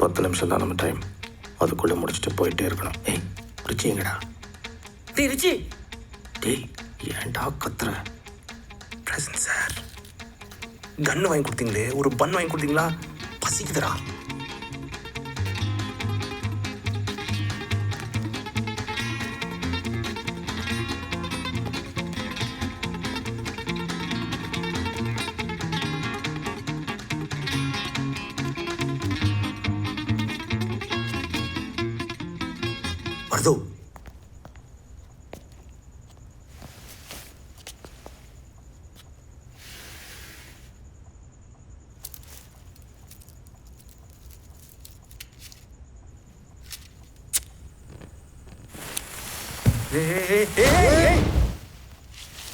10 நிமிஷம் தான் நம்ம டைம். அதுக்குள்ளே முடிச்சுட்டு போயிட்டே இருக்கணும். ஏய் ரிச்சிங்கடா. ரிச்சி டேய் ஏன்டா கத்துற? பிரசன்ட் சார், கன்று வாங்கி கொடுத்தீங்களே, ஒரு பன் வாங்கி கொடுத்தீங்களா? பசிக்குதுடா. வருதோ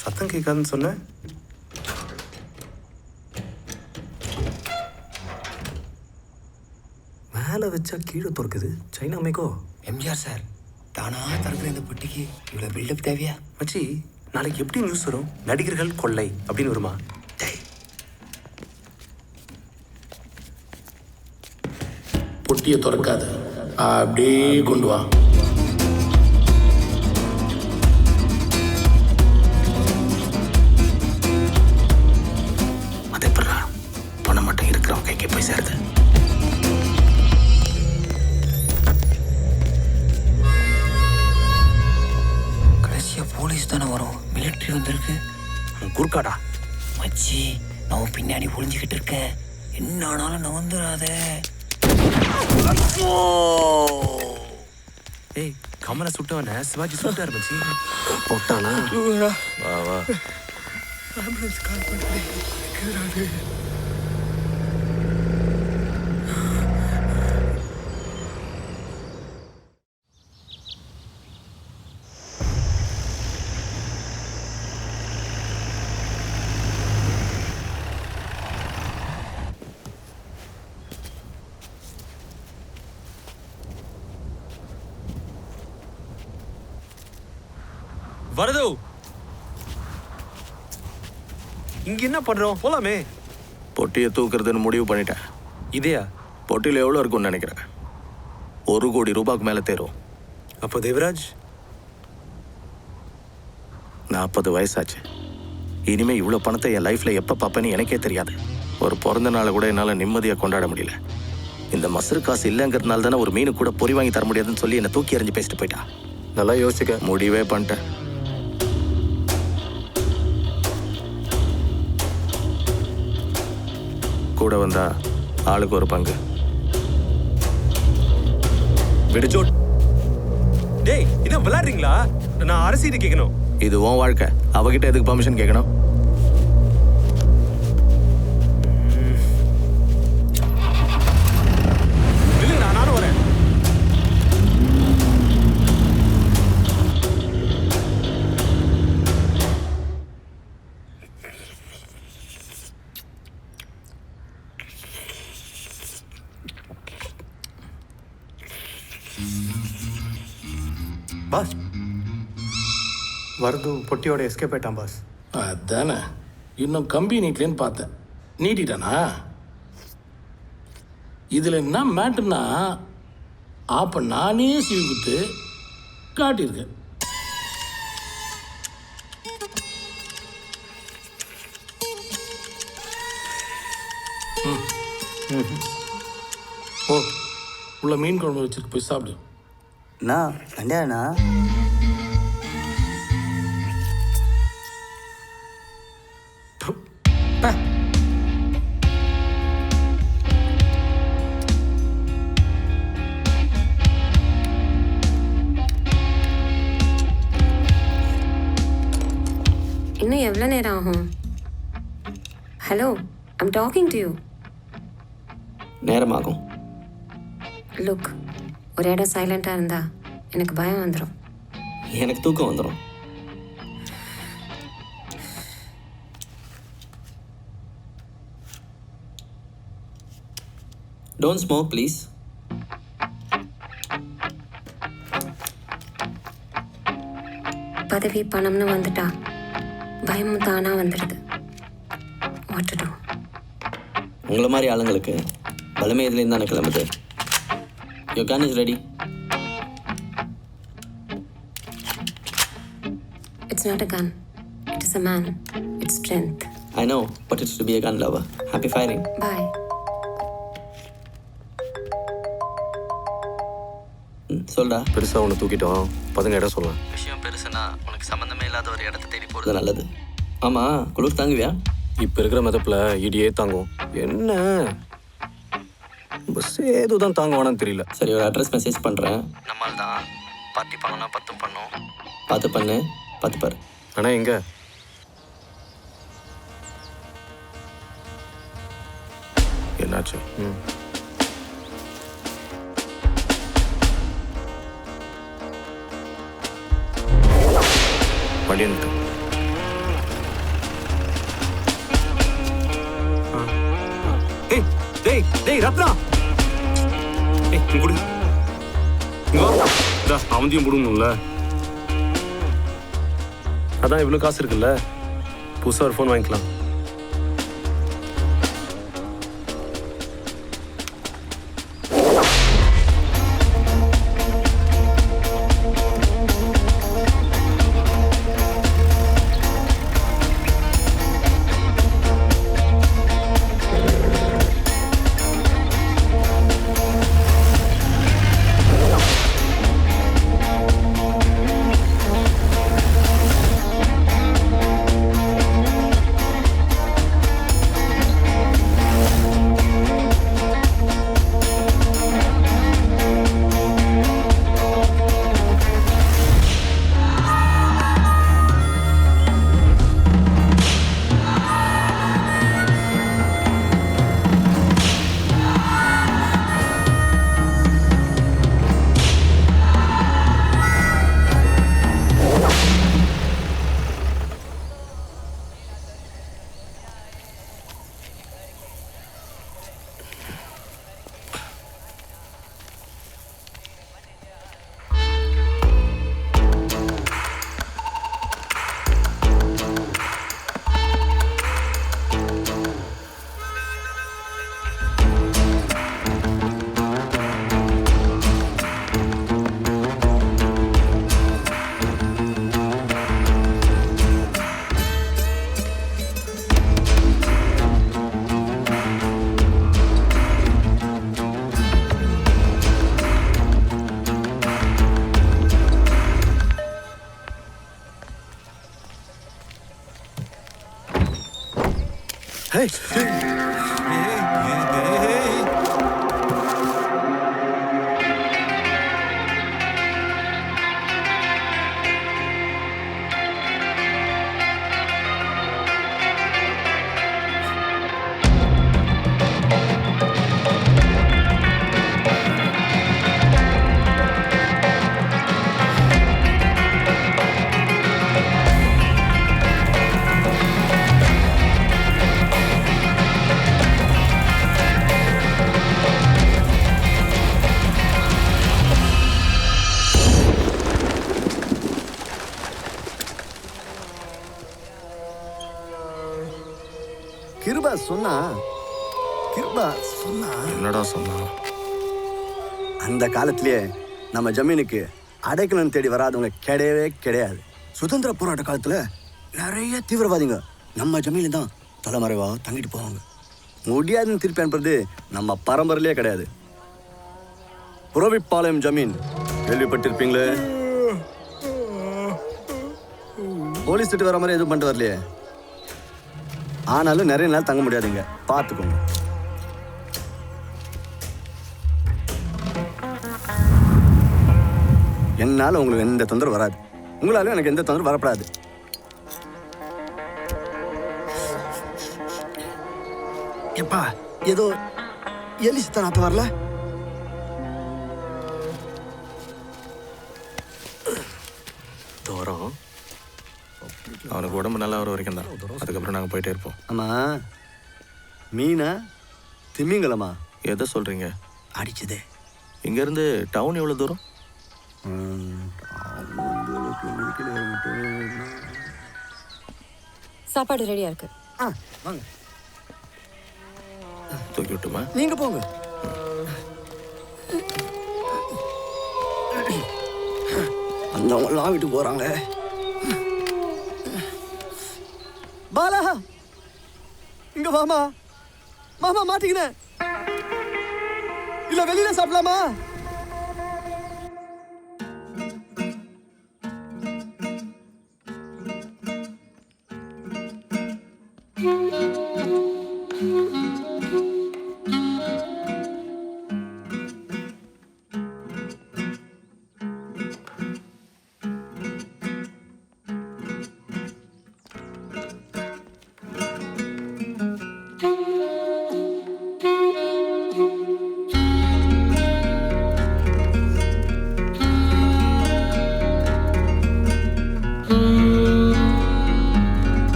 சத்தம் கேட்காதுன்னு சொன்ன. மேலே வச்சா கீழே துறக்குது. சைனா மேக்கோ. எம்ஜிஆர் சார், தானா திறக்கிற இந்த பொட்டிக்கு இவ்வளோ பில்டப் தேவையா? மச்சி, நாளைக்கு எப்படி நியூஸ் வரும்? நடிகர்கள் கொள்ளை அப்படின்னு வருமா? பொட்டியை திறக்காத, அப்படியே கொண்டு வா. அது எப்படா பணம் மட்டும் இருக்கிறவங்க கைக்கு போய் சேருது? கடைசியாக போலீஸ் தானே வரும், மிலிட்ரி வந்திருக்கு. குறுக்காடா. மச்சி, நான் பின்னாடி ஒளிஞ்சுக்கிட்டு இருக்கேன், என்ன ஆனாலும் நான் வந்துடாத. ஏய், கமலை சுட்டவன சிவாஜி சுட்டாரு மச்சி. போட்டானா? வா வா. ஆம்புலன்ஸ் கால் பண்ணுறேன். வரது, இங்க என்ன பண்றோம்? போலாமே. பொட்டியை தூக்குறதுன்னு முடிவு பண்ணிட்டேன். இதையா? பொட்டியில் எவ்வளோ இருக்கும்னு நினைக்கிறேன்? 1 கோடி ரூபாய்க்கு மேலே தேரும். அப்போ தேவராஜ் 40 வயசாச்சு. இனிமேல் இவ்வளோ பணத்தை என் லைஃப்பில் எப்போ பார்ப்பேன்னு எனக்கே தெரியாது. ஒரு பிறந்த நாளை கூட என்னால் நிம்மதியாக கொண்டாட முடியல. இந்த மசரு காசு இல்லைங்கிறதுனால தானே ஒரு மீனு கூட பொறி வாங்கி தர முடியாதுன்னு சொல்லி என்னை தூக்கி எறிஞ்சு பேசிட்டு போயிட்டா. நல்லா யோசிக்க முடிவே பண்ணிட்டேன். கூட வந்தா ஆளுக்கு ஒரு பங்கு. விடுஜோட். டேய், இதான் விளையாடுறீங்களா? நான் அரசியல் கேட்கணும். இது உன் வாழ்க்கை, அவகிட்ட எதுக்கு பர்மிஷன் கேட்கணும்? இல்லைங்க, நானும் வரேன். பாஸ், வரது பொட்டியோட எஸ்கேப் ஆயிட்டான் பாஸ். அதானே, இன்னும் கம்பி நீட்லேன்னு பார்த்தேன். நீட்டிட்டானா? இதில் என்ன மேட்டுன்னா, அப்போ நானே சீவி கொடுத்து காட்டியிருக்கேன். ஓ, உள்ள மீன் குழம்பு வச்சுருக்கு, போய் சாப்பிடு. அண்ணா கண்டியாண்ணா. இன்னும் எவ்வளோ நேரம் ஆகும்? Hello, I'm talking to you. நேரமாகும். லுக், ஒரு இடம் சைலண்ட்டாக இருந்தா எனக்கு பயம் வந்துடும். எனக்கு தூக்கம் வந்துடும். Don't smoke, please. பதவி பணம்னு வந்துட்டா பயமும் தானாக வந்துடுது. What to to? உங்களை மாதிரி ஆளுங்களுக்கு பலமே இதுலேருந்து தானே கிளம்புது. Your gun is ready. It's not a gun. It is a man. It's strength. I know what it's to be a gun lover. Happy firing. Bye. சொல்டா. பெருசாக ஒன்று தூக்கிட்டோம், பதுங்க இடம் சொல்லலாம். விஷயம் பெருசுனா உனக்கு சம்மந்தமே இல்லாத ஒரு இடத்த தேடி போகிறது நல்லது. ஆமாம், குளிர் தாங்குவியா? இப்போ இருக்கிற மெதப்பில் இடியே தாங்கும். என்ன சேது தான் தாங்குவானான்னு தெரியல. சரி, ஒரு அட்ரஸ் மெசேஜ் பண்ணுறேன். நம்மால் தான் பார்ட்டி பண்ணோன்னா 10 பண்ணோம். பார்த்து பண்ணு, பார்த்து பாரு. ஆனால் எங்கே? என்னாச்சு? வண்டி நிறுத்து. ஏய் டேய் டேய் ரத்னா, ஏய் இங்க குடு. இங்க வா. டா அவந்தியும் புடுங்கணும்ல. அதான் இவ்வளோ காசு இருக்குல்ல, புதுசாக ஒரு ஃபோன் வாங்கிக்கலாம். Hey! கிருபா சொன்னா என்னடா சொன்னா? அந்த காலத்திலேயே நம்ம ஜமீனுக்கு அடைக்கலம் தேடி வராதவங்க கிடையவே கிடையாது. சுதந்திர போராட்ட காலத்துல நிறைய தீவிரவாதிங்க நம்ம ஜமீன்ல தான் தலைமறைவா தங்கிட்டு போவாங்க. முடியாதுன்னு திருப்பி அனுப்புறது நம்ம பரம்பரையிலே கிடையாது. புறவிப்பாளையம் ஜமீன் கேள்விப்பட்டிருப்பீங்களே. போலீஸ் திட்டு வர மாதிரி எதுவும் பண்ணிட்டு வரலையே. ஆனாலும் நிறைய நாள் தங்க முடியாதுங்க, பார்த்துக்கோங்க. என்னால் உங்களுக்கு எந்த தொந்தரவு வராது, உங்களாலும் எனக்கு எந்த தொந்தரவு வரப்படாது. எப்பா ஏதோ எலி சித்த நாத்து வரல. தோறம் அவனுக்கு உடம்பு நல்லா வர வரைக்கும் தான், அதுக்கப்புறம் நாங்கள் போயிட்டே இருப்போம். ஆமா, மீனா திமிங்கலமா? எதை சொல்கிறீங்க? அடிச்சதே. இங்கேருந்து டவுன் எவ்வளோ தூரம்? சாப்பாடு ரெடியா இருக்கு. வாங்க, தூக்கி விட்டுமா? நீங்க போங்க. அந்தவங்களாம் விட்டு போகிறாங்க. பாலா இங்க வாமா. மாமா மாட்டிக்கினேன். இல்லை வெளியில சாப்பிடலாமா?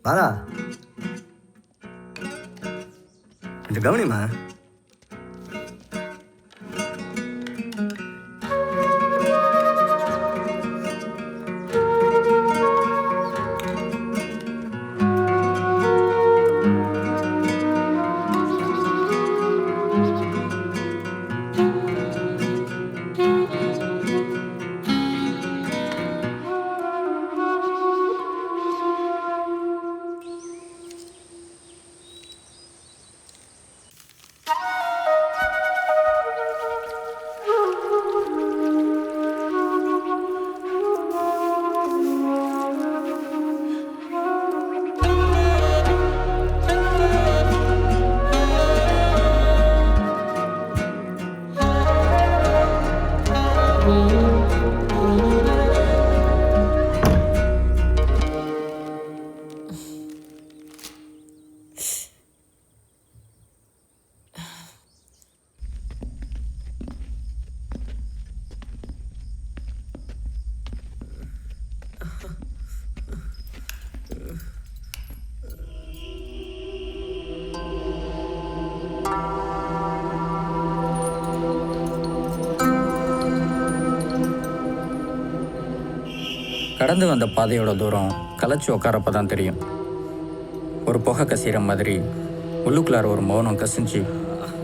பாலா கொஞ்சம் கவனிமா. கடந்து வந்த பாதையோட தூரம் களைச்சி உட்காரப்ப தான் தெரியும். ஒரு புகை கசிகிற மாதிரி உள்ளுக்குள்ளார ஒரு மௌனம் கசிஞ்சு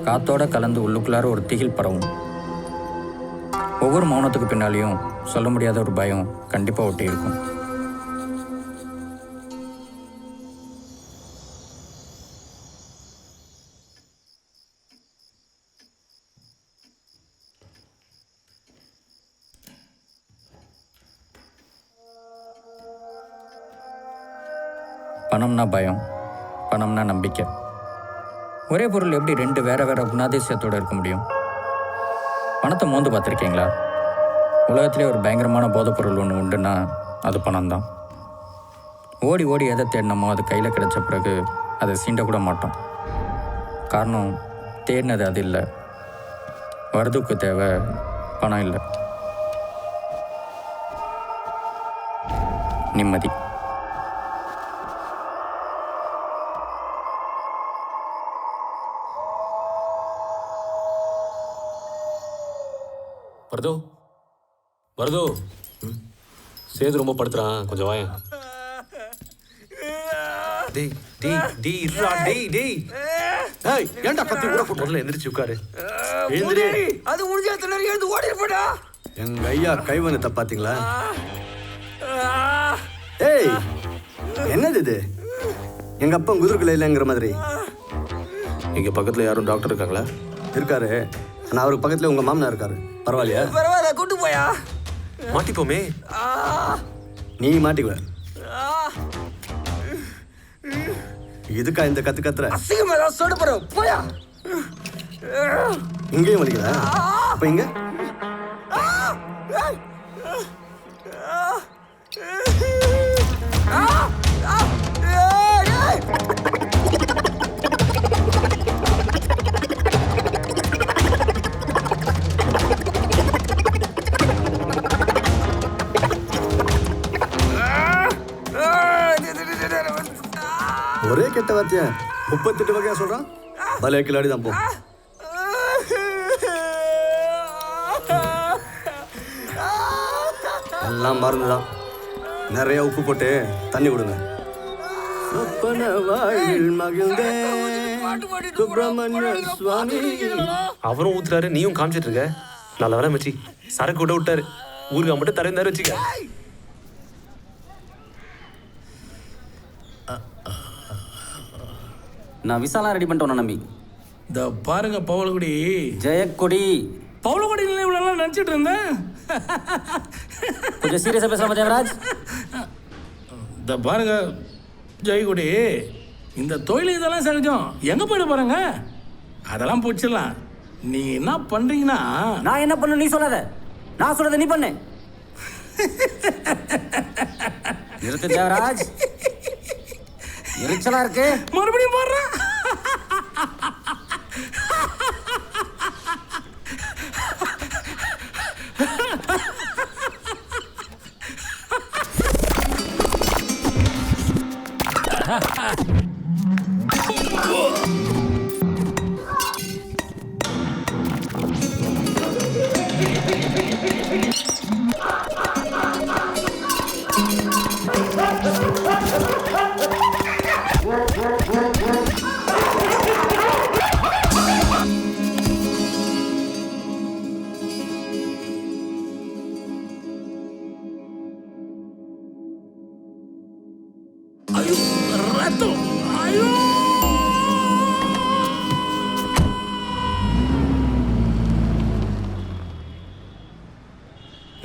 காத்தோட கலந்து உள்ளுக்குள்ளார ஒரு திகில் பரவும். ஒவ்வொரு மௌனத்துக்கு பின்னாலேயும் சொல்ல முடியாத ஒரு பயம் கண்டிப்பாக ஒட்டி இருக்கும். பணம்னா பயம், பணம்னா நம்பிக்கை. ஒரே பொருள் எப்படி ரெண்டு வேற வேற குணாதிசயத்தோடு இருக்க முடியும்? பணத்தை மோந்து பார்த்துருக்கீங்களா? உலகத்திலே ஒரு பயங்கரமான போதைப் பொருள் ஒன்று உண்டுன்னா அது பணம் தான். ஓடி ஓடி எதை தேடினமோ அது கையில் கிடைச்ச பிறகு அதை சீண்டக்கூட மாட்டோம். காரணம் தேடினது அது இல்லை, வரதுக்கு தேவை பணம் இல்லை, நிம்மதி. வரதோ வரதோ, சேது ரொம்ப படுத்துறான், கொஞ்சம் வாயேன். டேய் டேய் டேய் இருடா, டேய் டேய். ஏய் ஏன்டா கத்தி கூட போட்டு முதல்ல எந்திரிச்சு உட்காரு. எழுந்திரி. அது முடிஞ்ச திணறி எழுந்து ஓடிருப்படா. எங்க ஐயா கைவனத்தை பாத்தீங்களா? ஏய் என்னது இது? எங்க அப்பா குதிர்குல இல்லைங்கிற மாதிரி. இங்க பக்கத்துல யாரும் டாக்டர் இருக்காங்களா? இருக்காரு, ஆனா அவருக்கு பக்கத்துல உங்க மாமனா இருக்காரு. பரவாயில்லையா? பரவாயில்ல, கூட்டு போயா. மாட்டிப்போமே. நீ மாட்டிக்குவ. இதுக்கா இந்த கத்து கத்துற? அசிங்கமா ஏதாவது சொல்ல போற, போயா. இங்கேயும் வலிக்குதா? அப்ப இங்க ஒரே கெட்ட வார்த்தையா 38 வகையா சொல்றான். பலே கிளாடி தான் போ. எல்லாம் மருந்துதான். நிறைய உப்பு போட்டு தண்ணி கொடுங்க. சொப்பன வாழ்வில் மகிழ்ந்தே சுப்பிரமணிய சுவாமி. அவரும் ஊத்துறாரு, நீயும் காமிச்சிட்டு இருக்க. நல்ல வேலை மச்சி, சரக்கு விட விட்டாரு. ஊருக்கு மட்டும் தரந்தாரு வச்சுக்க. நான் விசாலாம் ரெடி பண்ணிட்டோம் நம்பி. இந்த பாருங்க பவளக்குடி. ஜெயக்கொடி. பவளக்குடி இவ்வளோலாம் நினச்சிட்டு இருந்தேன். கொஞ்சம் சீரியஸாக பேசலாமா தேவராஜ்? இந்த பாருங்க ஜெயக்குடி, இந்த தொழில் இதெல்லாம் சகஜம். எங்கே போயிட போகிறேங்க? அதெல்லாம் போச்சிடலாம். நீங்கள் என்ன பண்ணுறீங்கன்னா... நான் என்ன பண்ணு நீ சொல்லாத, நான் சொன்னதை நீ பண்ணு. நிறுத்து தேவராஜ், எரிச்சலா இருக்கு. மறுபடியும் போடுறேன்.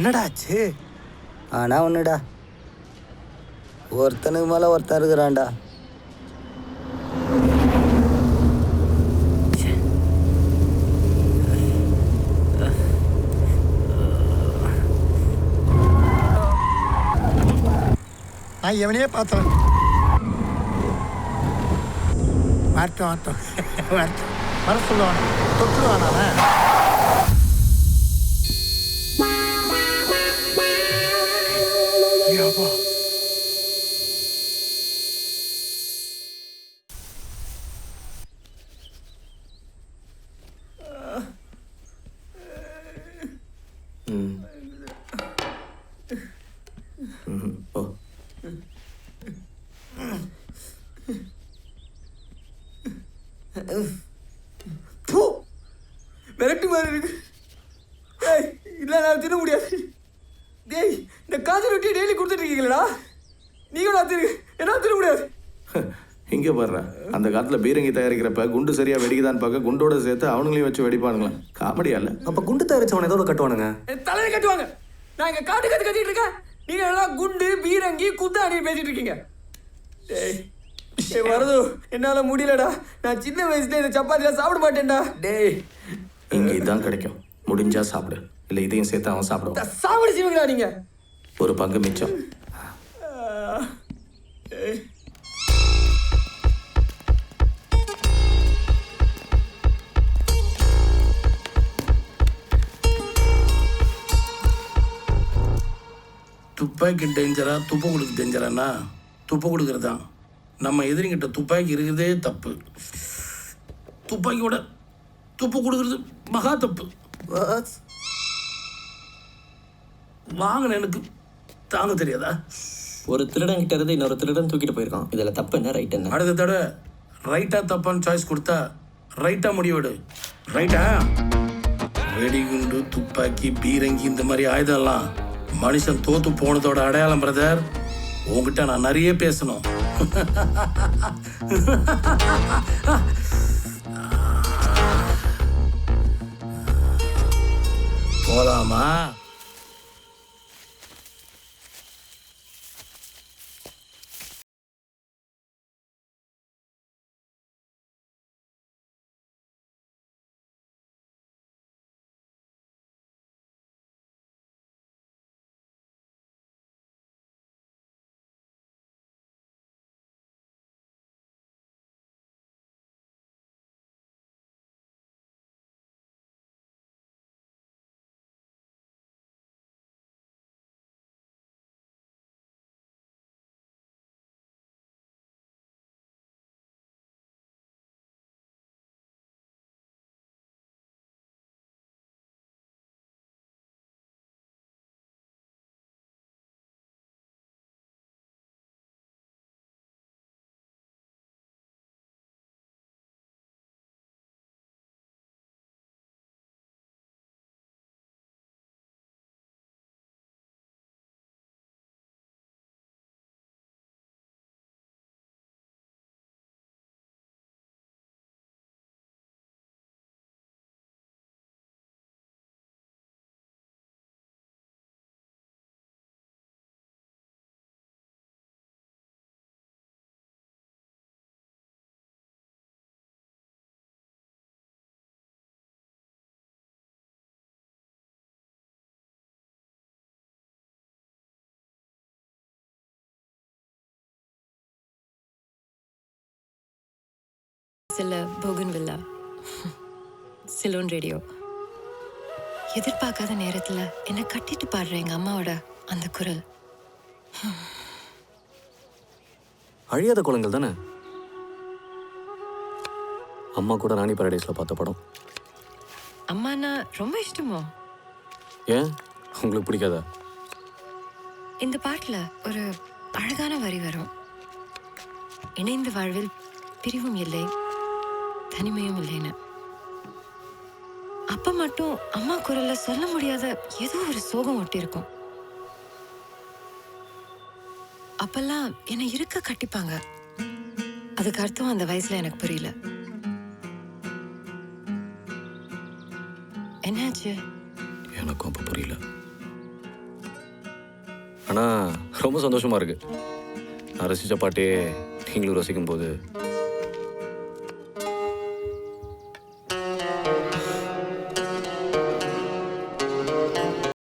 என்னடாச்சு? ஆனா ஒண்ணுடா, ஒருத்தனுக்கு மேல ஒருத்தன் இருக்கிறான்டா. நான் எவனையே பார்த்தவன். வரட்டும் வரட்டும் வரட்டும், வர சொல்லுவான், தொட்டுருவான் அவன். ஓ விரட்டு மாதிரி இருக்கு. டேய் இல்லை நான் தின்ன முடியாது. டேய் இந்த காஞ்ச ரொட்டியை டெய்லி கொடுத்துட்டு இருக்கீங்களா? நீங்களும் திரு, என்னால் தின்ன முடியாது. இங்கே பாடுறேன், அந்த காலத்தில் பீரங்கி தயாரிக்கிறப்ப குண்டு சரியாக வெடிக்குதான்னு பார்க்க குண்டோட சேர்த்து அவனுங்களையும் வச்சு வெடிப்பானுங்களேன். காமெடியா இல்லை? அப்போ குண்டு தயாரிச்சவனை ஏதோ கட்டுவானுங்க. என் தலையில கட்டுவாங்க. நான் இங்கே காட்டு கத்திட்டு இருக்கேன், நீங்கள் எல்லாம் குண்டு பீரங்கி குத்தாணி பேசிட்டு இருக்கீங்க. டேய் வரது, என்னால் முடியலடா. நான் சின்ன வயசுல இந்த சப்பாத்திலாம் சாப்பிட மாட்டேன்டா. டேய் இங்கே இதான் கிடைக்கும், முடிஞ்சா சாப்பிடு, இல்லை இதையும் சேர்த்து அவன் சாப்பிடுவான். சாப்பிடு செய்வீங்களா நீங்க? ஒரு பங்கு மிச்சம். துப்பாக்கி டேஞ்சரா துப்பு கொடுக்க டேஞ்சரானா? துப்பு கொடுக்கறது தான். நம்ம எதிரிங்கிட்ட துப்பாக்கி இருக்கிறதே தப்பு. துப்பாக்கியோட துப்பு கொடுக்கறது மகா தப்பு. வாங்கின எனக்கு தாங்க தெரியாதா? ஒரு திருடன் கிட்ட இருந்து இன்னொரு திருடன் தூக்கிட்டு போயிருக்கான். இதில் தப்பு என்ன, ரைட் என்ன? அடுத்த தடவை ரைட்டா தப்பான்னு சாய்ஸ் கொடுத்தா ரைட்டா முடிவெடு. ரைட்டா? வெடிகுண்டு துப்பாக்கி பீரங்கி இந்த மாதிரி ஆயுதம்லாம் மனுஷன் தோத்து போனதோட அடையாளம் பிரதர். உங்ககிட்ட நான் நிறைய பேசணும். போலாமா? சில போகன் வில்லா சிலோன் ரேடியோ. எதிர்பார்க்காத நேரத்தில் என்னை கட்டிட்டு பாடுற எங்கள் அம்மாவோட அந்த குரல். அழியாத குளங்கள் தானே? அம்மா கூட ராணி பாரடைஸில் பார்த்த படம். அம்மானா ரொம்ப இஷ்டமோ? ஏன் உங்களுக்கு பிடிக்காதா? இந்த பாட்டில் ஒரு அழகான வரி வரும். இணைந்த வாழ்வில் பிரிவும் இல்லை, தனிமையும் இல்லைன்னு. அப்ப மட்டும் அம்மா குரல்ல சொல்ல முடியாத ஏதோ ஒரு சோகம் ஒட்டி இருக்கும். அப்பெல்லாம் என்னை இருக்க கட்டிப்பாங்க. அதுக்கு அர்த்தம் அந்த வயசுல எனக்கு புரியல. என்னாச்சு? எனக்கும் அப்போ புரியல. ஆனால் ரொம்ப சந்தோஷமா இருக்கு. நான் ரசித்த பாட்டே நீங்களும் ரசிக்கும் போது